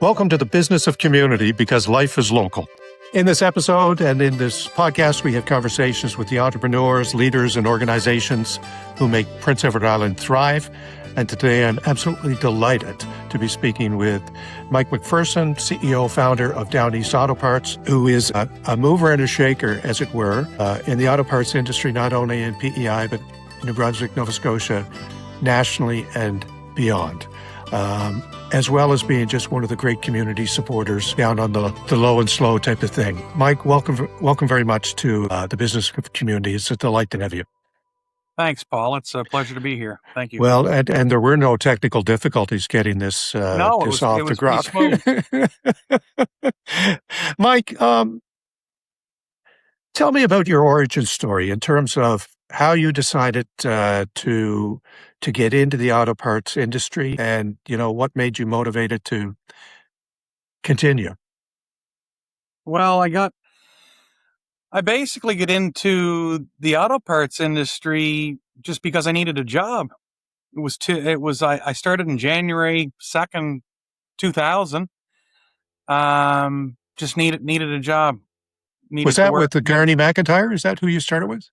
Welcome to the business of community, because life is local. In this episode and in this podcast, we have conversations with the entrepreneurs, leaders, and organizations who make Prince Edward Island thrive. And today I'm absolutely delighted to be speaking with Mike MacPherson, CEO, founder of Downeast Auto Parts, who is a mover and a shaker, as it were, in the auto parts industry, not only in PEI, but New Brunswick, Nova Scotia, nationally and beyond. As well as being just one of the great community supporters down on the low and slow type of thing. Mike, welcome very much to the business community. It's a delight to have you. Thanks, Paul. It's a pleasure to be here. Thank you. Well, and there were no technical difficulties getting this off the ground. Mike, tell me about your origin story in terms of how you decided to get into the auto parts industry, and what made you motivated to continue. Well, I basically get into the auto parts industry just because I needed a job. I started in January 2nd, 2000. Just needed a job. Was that with the Garney McIntyre? Is that who you started with?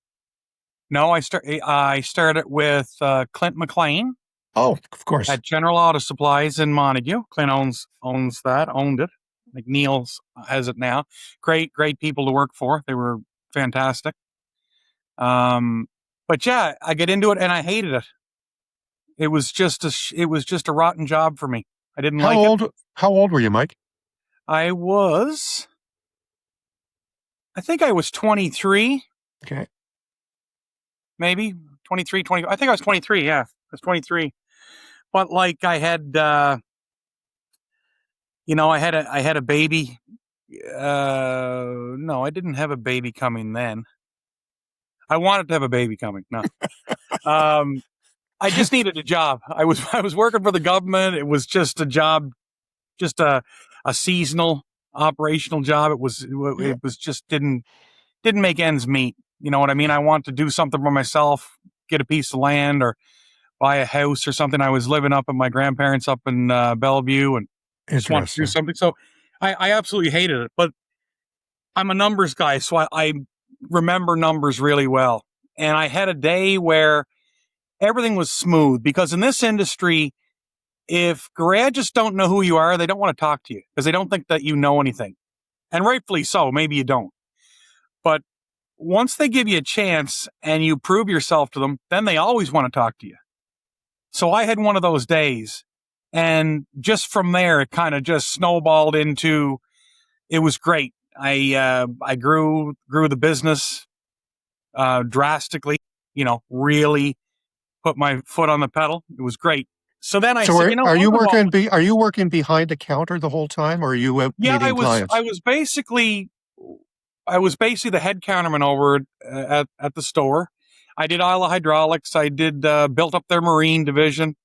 No, I started with Clint McLean. Oh, of course. At General Auto Supplies in Montague. Clint owned it. McNeil's has it now. Great people to work for. They were fantastic. But yeah, I get into it and I hated it. It was just a rotten job for me. I didn't like it. How old were you, Mike? I think I was 23. Okay. Maybe 23, 20. I think I was 23. Yeah, I was 23. But like I had, I had a baby. No, I didn't have a baby coming then. I wanted to have a baby coming. No. I just needed a job. I was working for the government. It was just a job, just a seasonal operational job. It was just didn't make ends meet. You know what I mean? I want to do something for myself, get a piece of land or buy a house or something. I was living up at my grandparents up in Bellevue and just wanted to do something. So I absolutely hated it, but I'm a numbers guy. So I remember numbers really well. And I had a day where everything was smooth, because in this industry, if garages don't know who you are, they don't want to talk to you because they don't think that you know anything. And rightfully so. Maybe you don't. But once they give you a chance and you prove yourself to them, then they always want to talk to you. So I had one of those days, and just from there, it kind of just snowballed into, it was great. I grew the business drastically, really put my foot on the pedal. It was great. So then I said, are you working behind the counter the whole time, or are you meeting clients? I was basically the head counterman over at the store. I did all the hydraulics. I did built up their marine division.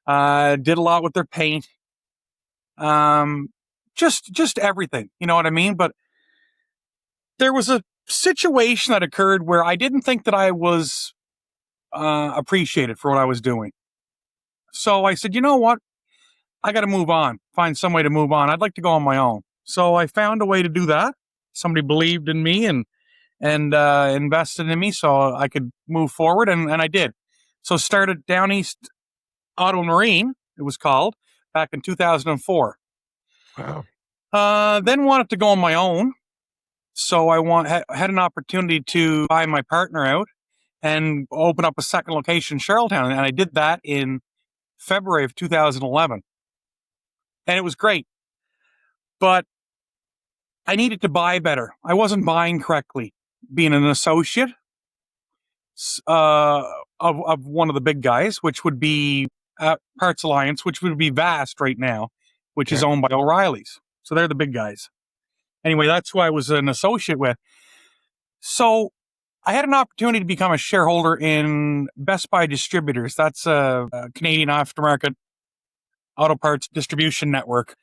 Did a lot with their paint. Just everything. You know what I mean? But there was a situation that occurred where I didn't think that I was appreciated for what I was doing. So I said, you know what? I got to move on. Find some way to move on. I'd like to go on my own. So I found a way to do that. Somebody believed in me and invested in me so I could move forward, and I did. So started Downeast Auto Marine, it was called, back in 2004. Wow. Then wanted to go on my own. So I had an opportunity to buy my partner out and open up a second location in Charlottetown, and I did that in February of 2011. And it was great. But I needed to buy better. I wasn't buying correctly. Being an associate of one of the big guys, which would be Parts Alliance, which would be Vast right now, which is owned by O'Reilly's. So they're the big guys. Anyway, that's who I was an associate with. So I had an opportunity to become a shareholder in Best Buy Distributors. That's a Canadian aftermarket auto parts distribution network.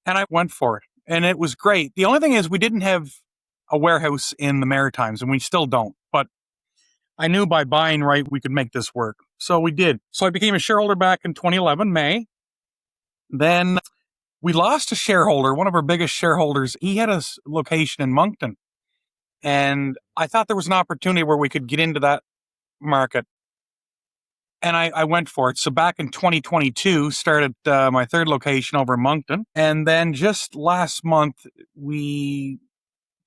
And I went for it. And it was great. The only thing is we didn't have a warehouse in the Maritimes, and we still don't. But I knew by buying right, we could make this work. So we did. So I became a shareholder back in 2011, May. Then we lost a shareholder, one of our biggest shareholders. He had a location in Moncton. And I thought there was an opportunity where we could get into that market. And I went for it. So back in 2022, started my third location over in Moncton. And then just last month, we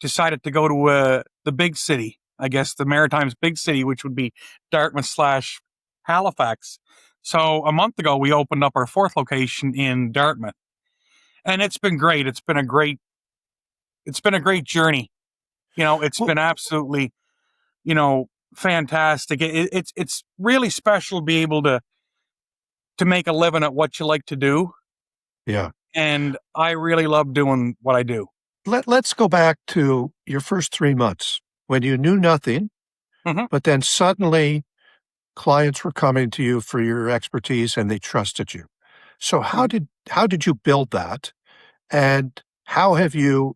decided to go to the big city, I guess the Maritimes big city, which would be Dartmouth / Halifax. So a month ago, we opened up our fourth location in Dartmouth. And it's been great. It's been a great journey. It's been absolutely, fantastic. It's really special to be able to make a living at what you like to do. Yeah. And I really love doing what I do. Let's go back to your first 3 months when you knew nothing, but then suddenly clients were coming to you for your expertise and they trusted you. So how did you build that? And how have you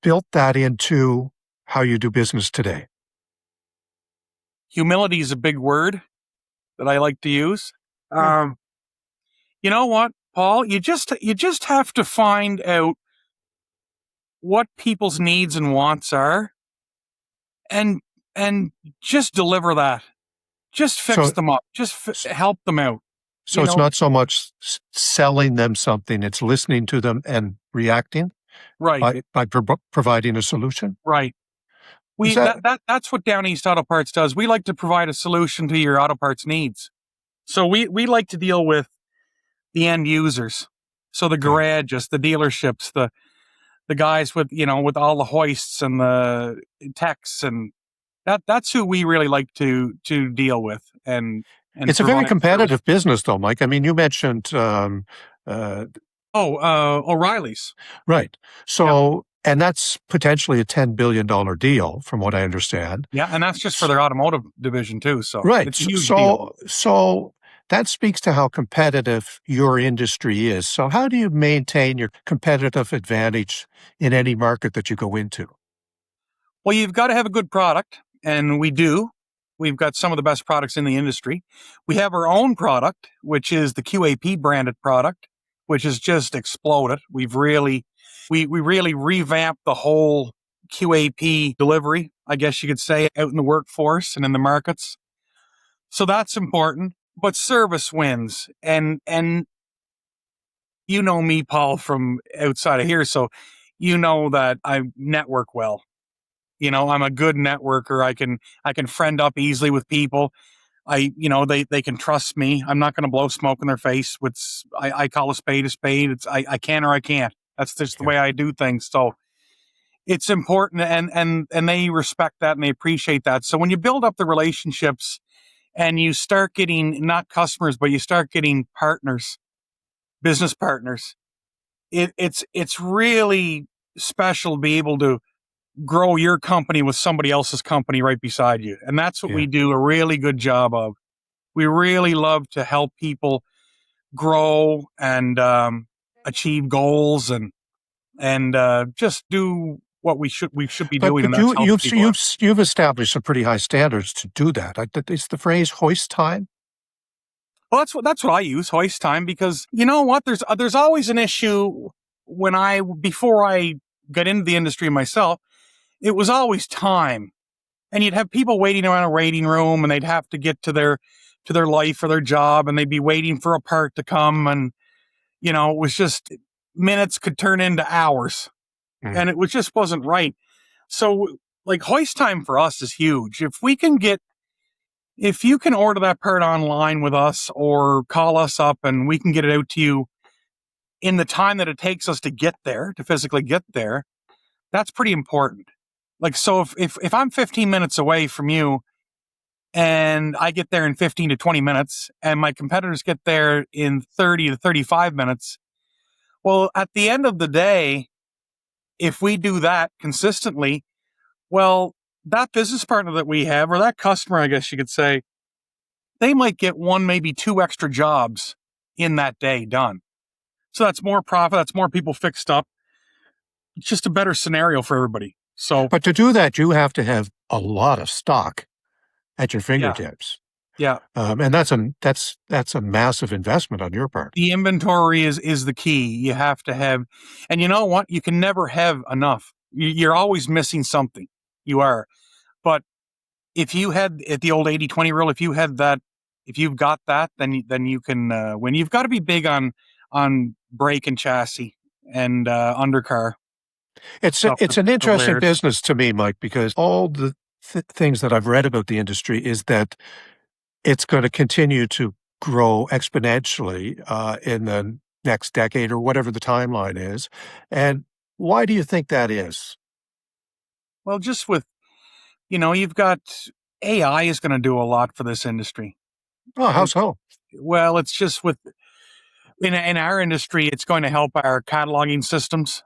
built that into how you do business today? Humility is a big word that I like to use. You know what, Paul? You just have to find out what people's needs and wants are, and just deliver that. Just fix them up. Just help them out. So it's not so much selling them something; it's listening to them and reacting, right, by providing a solution. Right. That's what Downeast Auto Parts does. We like to provide a solution to your auto parts needs. So we like to deal with the end users. So the garages, the dealerships, the guys with all the hoists and the techs, and that's who we really like to deal with. And it's a very competitive business, though, Mike. I mean, you mentioned O'Reilly's, right? So. And that's potentially a $10 billion deal, from what I understand. Yeah, and that's just for their automotive division too. So right. It's a huge deal. So that speaks to how competitive your industry is. So how do you maintain your competitive advantage in any market that you go into? Well, you've got to have a good product, and we do. We've got some of the best products in the industry. We have our own product, which is the QAP branded product, which has just exploded. We really revamped the whole QAP delivery, I guess you could say, out in the workforce and in the markets. So that's important, but service wins. And you know me, Paul, from outside of here. So you know that I network well. I'm a good networker. I can friend up easily with people. They can trust me. I'm not going to blow smoke in their face. I call a spade a spade. I can or I can't. That's just the way I do things. So it's important, and they respect that and they appreciate that. So when you build up the relationships and you start getting not customers, but you start getting partners, business partners, it's really special to be able to grow your company with somebody else's company right beside you. And that's what we do a really good job of. We really love to help people grow and achieve goals and just do what we should be doing. But you've established some pretty high standards to do that. Is the phrase hoist time? Well, that's what I use, hoist time, because you know what? There's always an issue before I got into the industry myself. It was always time, and you'd have people waiting around a waiting room, and they'd have to get to their life or their job, and they'd be waiting for a part to come, and it was just minutes could turn into hours, and it just wasn't right. So, like, hoist time for us is huge. If you can order that part online with us or call us up, and we can get it out to you in the time that it takes us to physically get there, that's pretty important. Like, so if I'm 15 minutes away from you and I get there in 15 to 20 minutes and my competitors get there in 30 to 35 minutes, well, at the end of the day, if we do that consistently, well, that business partner that we have, or that customer, I guess you could say, they might get one, maybe two extra jobs in that day done. So that's more profit. That's more people fixed up. It's just a better scenario for everybody. So, but to do that, you have to have a lot of stock at your fingertips. Yeah. And that's a massive investment on your part. The inventory is the key. You have to have, and you know what? You can never have enough. You're always missing something. You are. But if you had at the old 80-20 rule, if you had that, if you've got that, then you can win. You've got to be big on brake and chassis and undercar stuff It's with an the interesting layers. business to me, Mike, because all the things that I've read about the industry is that it's going to continue to grow exponentially in the next decade or whatever the timeline is. And why do you think that is? Well, just with you've got AI is going to do a lot for this industry. Oh, how It's so? well, it's just with in our industry, it's going to help our cataloging systems.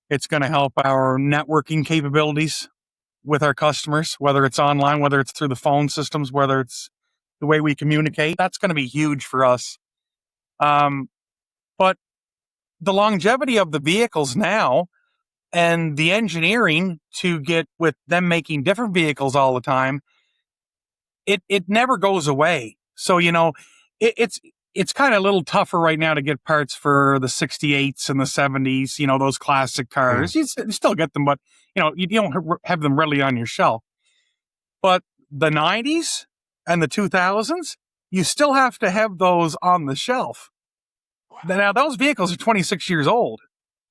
It's going to help our networking capabilities with our customers, whether it's online, whether it's through the phone systems, whether it's the way we communicate. That's going to be huge for us. Um, but the longevity of the vehicles now and the engineering to get with them making different vehicles all the time, it never goes away. So it's kind of a little tougher right now to get parts for the 68s and the 70s, those classic Mm. cars. You still get them, but you don't have them readily on your shelf. But the 90s and the 2000s, you still have to have those on the shelf. Now those vehicles are 26 years old,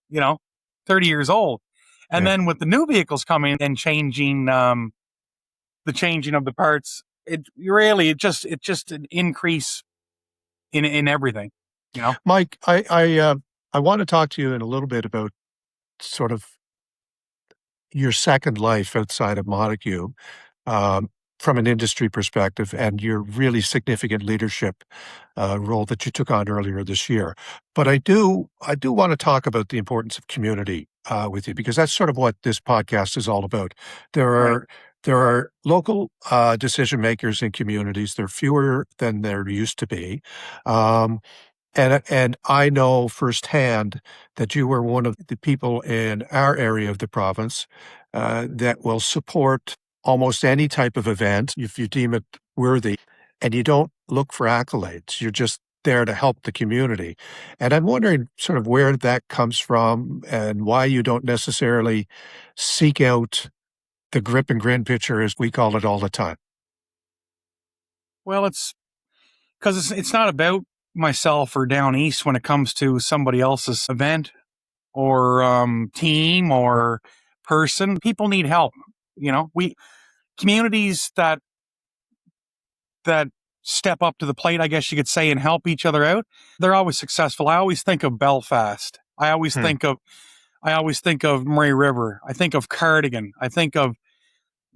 you know, 30 years old. And Yeah. then with the new vehicles coming and changing the changing of the parts, it's just an increase in everything, you know. Mike, I want to talk to you in a little bit about sort of your second life outside of Montague, um, from an industry perspective and your really significant leadership role that you took on earlier this year. But I do want to talk about the importance of community with you because that's sort of what this podcast is all about. There Right. are there are local decision makers in communities. They're fewer than there used to be. Um, and I know firsthand that you were one of the people in our area of the province that will support almost any type of event if you deem it worthy, and you don't look for accolades. You're just there to help the community. And I'm wondering sort of where that comes from and why you don't necessarily seek out the grip and grin picture, as we call it all the time. Well, it's because it's not about myself or down east when it comes to somebody else's event or team or person. People need help. We communities that step up to the plate, I guess you could say, and help each other out. They're always successful. I always think of Belfast. Hmm. I always think of Murray River. I think of Cardigan. I think of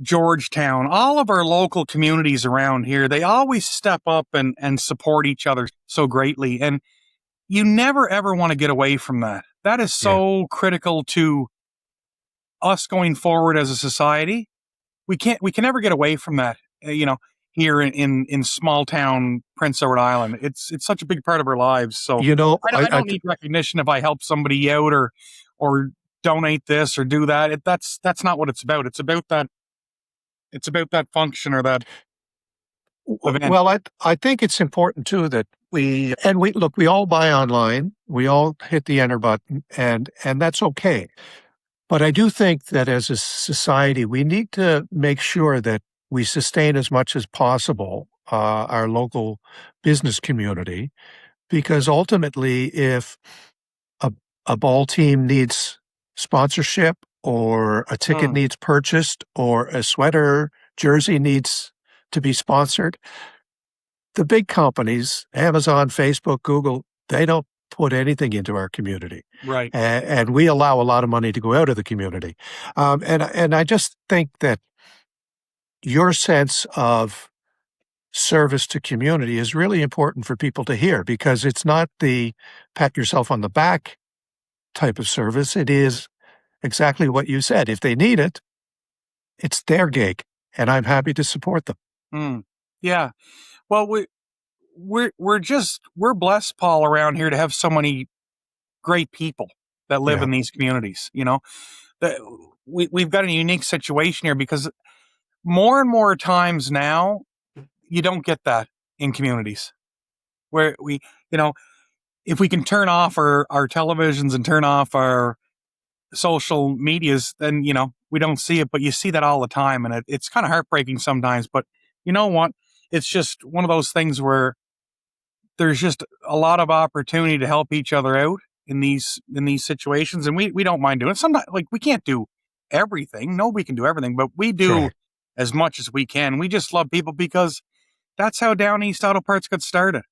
Georgetown. All of our local communities around here, they always step up and support each other so greatly. And you never ever want to get away from that. That is Yeah. so critical to us going forward as a society. We can never get away from that. Here in small town Prince Edward Island, it's such a big part of our lives. So You know, I don't need recognition if I help somebody out or donate this or do that. That's not what it's about. It's about that. It's about that function or that event. Well, I think it's important too that we look, we all buy online, we all hit the enter button, and that's okay. But I do think that as a society, we need to make sure that we sustain as much as possible our local business community, because ultimately, if a a ball team needs sponsorship, or a ticket Mm, needs purchased, or a sweater jersey needs to be sponsored, the big companies, Amazon, Facebook, Google, they don't put anything into our community. right. And we allow a lot of money to go out of the community. And I just think that your sense of service to community is really important for people to hear because it's not the pat yourself on the back type of service. It is exactly what you said. If they need it, it's their gig, and I'm happy to support them. Mm, yeah. Well, we're blessed, Paul, around here to have so many great people that live Yeah. in these communities. That we've got a unique situation here because more and more times now you don't get that in communities where we, you know, if we can turn off our televisions and turn off our social medias, then, we don't see it, but you see that all the time. And it's kind of heartbreaking sometimes, but you know what? It's just one of those things where there's just a lot of opportunity to help each other out in these situations. And we don't mind doing it. Sometimes, like, we can't do everything. Nobody can do everything, but we do Sure. as much as we can. We just love people because that's how Downeast Auto Parts got started,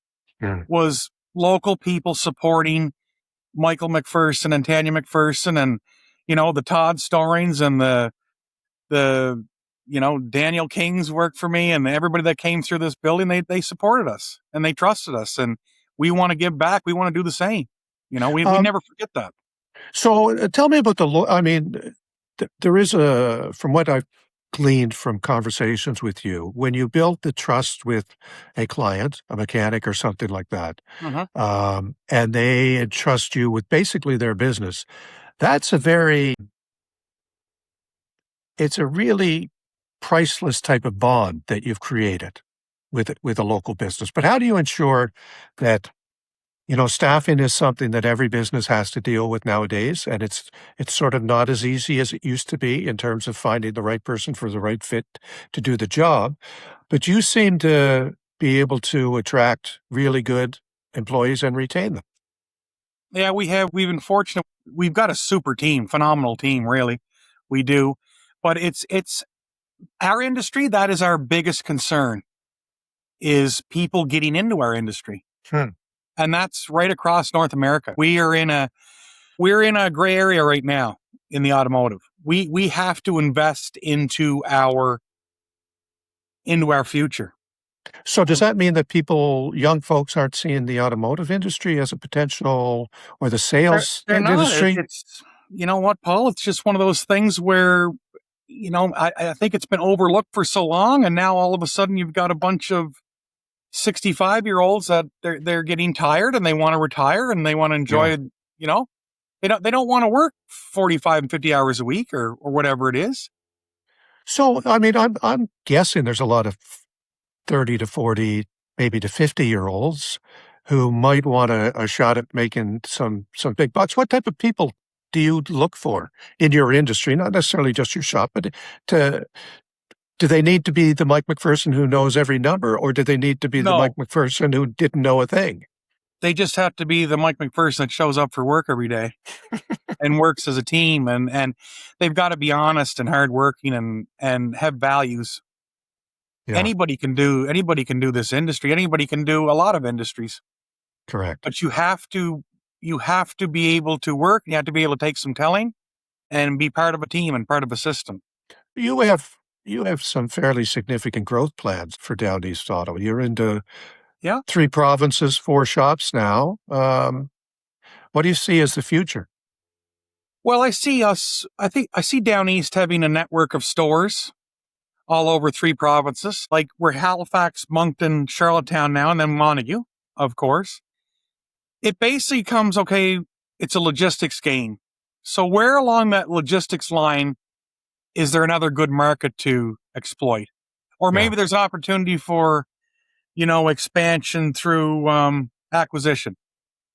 Mm. was local people supporting Michael MacPherson and Tanya MacPherson and, the Todd Storings and the Daniel Kings worked for me, and everybody that came through this building, they supported us and they trusted us, and we want to give back. We want to do the same. We Um, never forget that. so tell me about I mean, there is from what I've gleaned from conversations with you, when you build the trust with a client, a mechanic or something like that, Uh-huh. and they entrust you with basically their business, that's it's a really priceless type of bond that you've created with a local business. But how do you ensure that, staffing is something that every business has to deal with nowadays, and it's sort of not as easy as it used to be in terms of finding the right person for the right fit to do the job. But you seem to be able to attract really good employees and retain them. Yeah, we've been fortunate. We've got a super team, phenomenal team, really. We do. But it's our industry. That is our biggest concern, is people getting into our industry. Hmm. And that's right across North America. We're in a gray area right now in the automotive. We have to invest into our future. So does that mean that young folks aren't seeing the automotive industry as a potential, or the sales They're not. industry? It's You know what, Paul? It's just one of those things where, I think it's been overlooked for so long, and now all of a sudden you've got a bunch of 65-year-olds that they're getting tired and they want to retire and they want to Yeah. enjoy. They don't want to work 45 and 50 hours a week or whatever it is. So, I mean, I'm guessing there's a lot of 30 to 40, maybe to 50-year-olds who might want a shot at making some big bucks. What type of people do you look for in your industry? Not necessarily just your shop, but to do they need to be the Mike MacPherson who knows every number, or do they need to be the Mike No, MacPherson who didn't know a thing? they just have to be the Mike MacPherson that shows up for work every day and works as a team, and they've got to be honest and hardworking and have values. Yeah, Anybody can do this industry. Anybody can do a lot of industries, correct. but you have to be able to work. You have to be able to take some telling and be part of a team and part of a system. You have you have some fairly significant growth plans for Downeast Auto. You're into Yeah. 3 provinces, 4 shops now. What do you see as the future? Well, I think I see Down East having a network of stores all over 3 provinces. Like, we're Halifax, Moncton, Charlottetown now, and then Montague, of course. It basically comes, okay, it's a logistics game. So where along that logistics line is there another good market to exploit? Or Yeah, maybe there's an opportunity for, expansion through acquisition.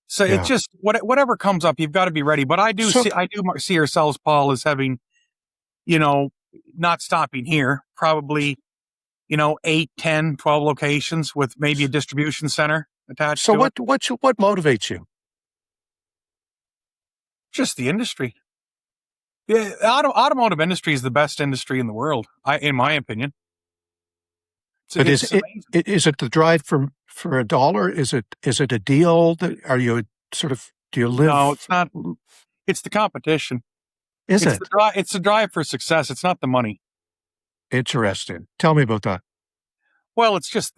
So it's yeah. just whatever comes up, you've got to be ready. But So I do see ourselves, Paul, as having, you know, not stopping here, probably, 8, 10, 12 locations with maybe a distribution center attached so to it. what motivates you? Just the industry. The automotive industry is the best industry in the world, in my opinion. But It's amazing. is it the drive for a dollar? Is it a deal that do you No, live? it's not. It's the competition. Is it? It's the drive for success. It's not the money. Interesting. Tell me about that. Well, it's just,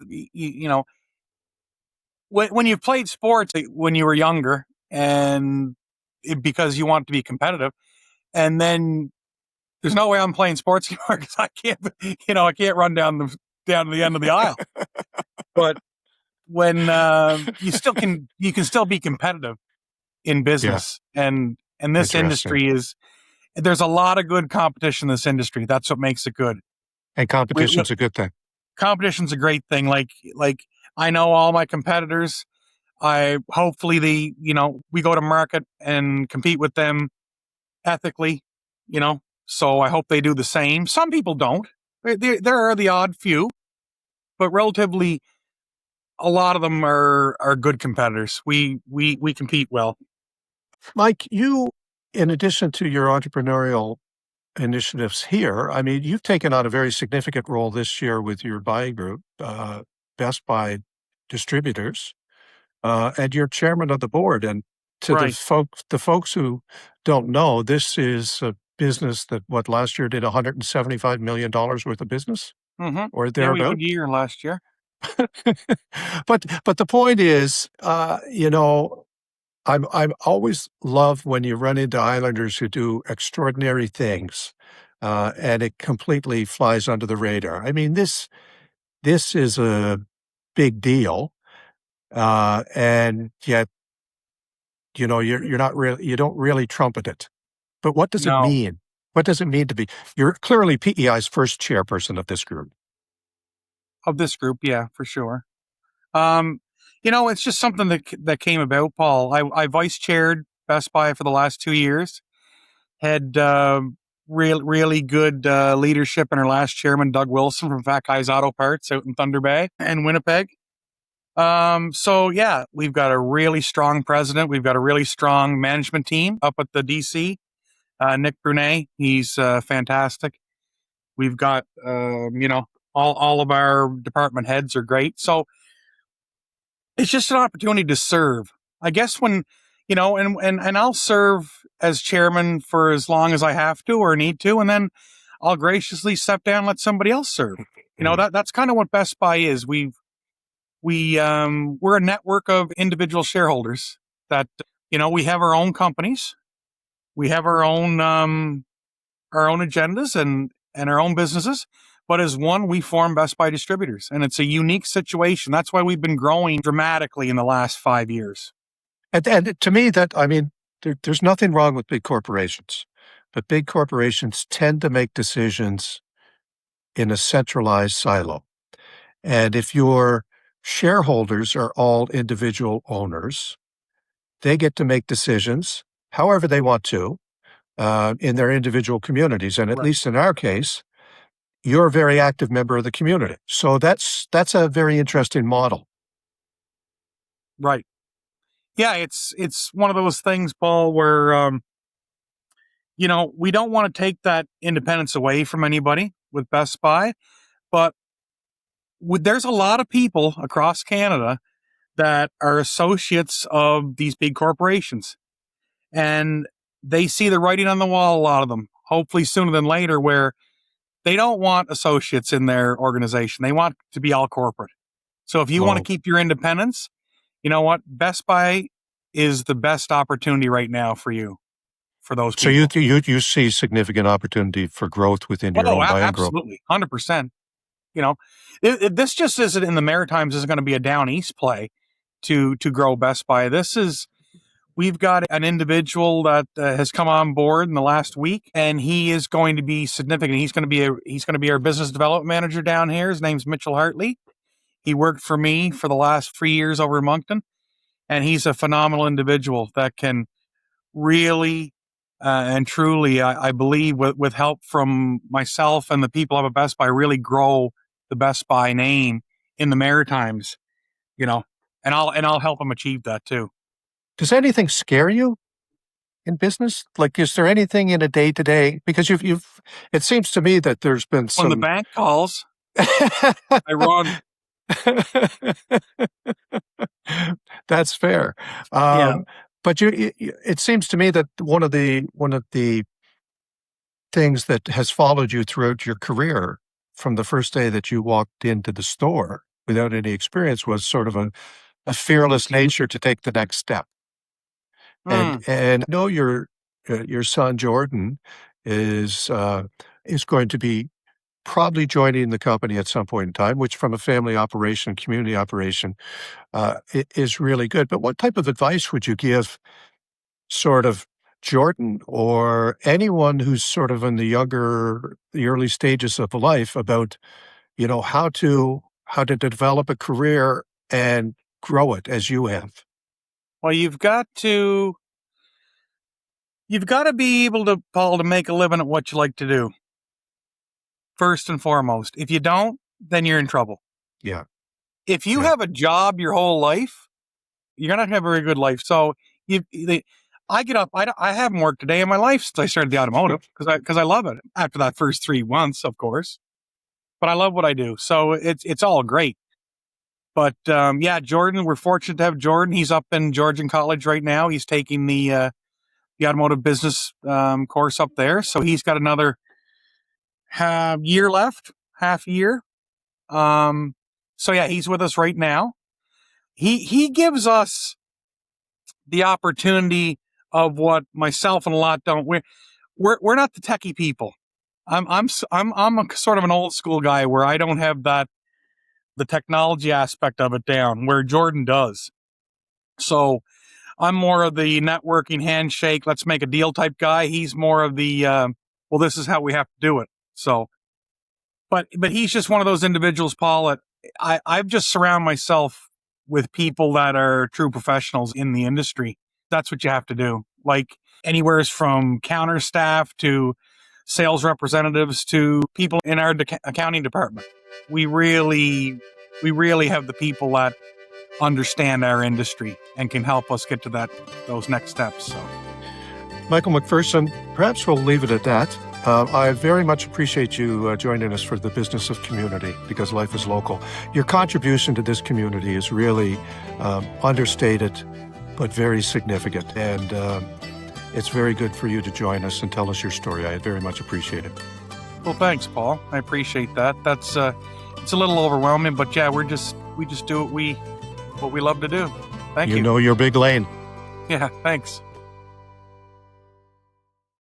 when you played sports when you were younger and because you want to be competitive, and then there's no way I'm playing sports anymore because I can't run down to the end of the aisle. But when you can still be competitive in Yeah, business, and this interesting. industry there's a lot of good competition in this industry. That's what makes it good. And We, we- competition's a good thing. competition's a great thing. Like I know all my competitors. I hopefully we go to market and compete with them ethically, so I hope they do the same. Some people don't. There are the odd few, but relatively a lot of them are good competitors. We compete well. Mike, you, in addition to your entrepreneurial initiatives here, I mean, you've taken on a very significant role this year with your buying group, Best Buy Distributors, and you're chairman of the board. And to Right. the folks who don't know, this is a business that last year did $175 million worth of business Mm-hmm. or Yeah, we had a thereabout. good year last year. But the point is, I'm always love when you run into Islanders who do extraordinary things, and it completely flies under the radar. I mean, this is a big deal, and yet you're not really you don't really trumpet it. But what does it No, mean? What does it mean to be? You're clearly PEI's first chairperson of this group. of this group, yeah, for sure. It's just something that came about, Paul. I vice chaired Best Buy for the last 2 years. Had really good leadership in our last chairman, Doug Wilson from Fat Guys Auto Parts out in Thunder Bay and Winnipeg. So yeah, we've got a really strong president. We've got a really strong management team up at the DC. Nick Brunet, he's fantastic. We've got all of our department heads are great. So it's just an opportunity to serve. I guess when, and I'll serve as chairman for as long as I have to or need to, and then I'll graciously step down and let somebody else serve. That's kind of what Best Buy is. We're a network of individual shareholders that, we have our own companies. We have our own agendas and our own businesses. But as one, we form Best Buy Distributors, and it's a unique situation. That's why we've been growing dramatically in the last 5 years. And to me, there's nothing wrong with big corporations, but big corporations tend to make decisions in a centralized silo. And if your shareholders are all individual owners, they get to make decisions however they want to in their individual communities. And at Right. least in our case, you're a very active member of the community. So that's a very interesting model. Right. Yeah, it's one of those things, Paul, where we don't want to take that independence away from anybody with Best Buy, but there's a lot of people across Canada that are associates of these big corporations, and they see the writing on the wall. A lot of them, hopefully sooner than later, where they don't want associates in their organization. They want to be all corporate. So if you want to Well, keep your independence, you know what? Best Buy is the best opportunity right now for you, for those so you people. you see significant opportunity for growth within your Oh, own buying group. absolutely. 100%. You know, this just isn't in the Maritimes, isn't going to be a down east play to grow Best Buy. We've got an individual that has come on board in the last week, and he is going to be significant. He's going to be our business development manager down here. His name's Mitchell Hartley. He worked for me for the last 3 years over in Moncton, and he's a phenomenal individual that can really and truly, I believe, with help from myself and the people up at Best Buy, really grow the Best Buy name in the Maritimes. You know, and I'll help him achieve that too. Does anything scare you in business? Like, is there anything in a day to day? Because it seems to me that there's been When the some. bank calls, I run. That's fair. Yeah. But it seems to me that one of the things that has followed you throughout your career from the first day that you walked into the store without any experience was sort of a fearless nature to take the next step. Mm, And I know your son Jordan is going to be probably joining the company at some point in time, which from a family operation, community operation, is really good. But what type of advice would you give sort of Jordan or anyone who's sort of in the early stages of life about how to develop a career and grow it as you have. Well, you've got to be able to, Paul, to make a living at what you like to do. First and foremost. If you don't, then you're in trouble. Yeah. If you have a job your whole life, you're not going to have a very good life. So I get up, I haven't worked a day in my life since I started the automotive because I love it after that first 3 months, of course, but I love what I do. So it's all great. But, Jordan, we're fortunate to have Jordan. He's up in Georgian College right now. He's taking the automotive business, course up there. So he's got another year left, half year. He's with us right now. He gives us the opportunity of what myself and a lot don't. We're not the techie people. I'm a sort of an old school guy where I don't have the technology aspect of it down, where Jordan does. So I'm more of the networking, handshake, let's make a deal type guy. He's more of the this is how we have to do it. So, but he's just one of those individuals, Paul, that I've just surrounded myself with people that are true professionals in the industry. That's what you have to do. Like anywhere from counter staff to sales representatives to people in our accounting department. We really have the people that understand our industry and can help us get to those next steps. So, Michael MacPherson, perhaps we'll leave it at that. I very much appreciate you joining us for the Business of Community, because life is local. Your contribution to this community is really understated, but very significant. And it's very good for you to join us and tell us your story. I very much appreciate it. Well, thanks, Paul. I appreciate that. That's it's a little overwhelming, but yeah, we just do what we love to do. Thank you. You know your big lane. Yeah, thanks.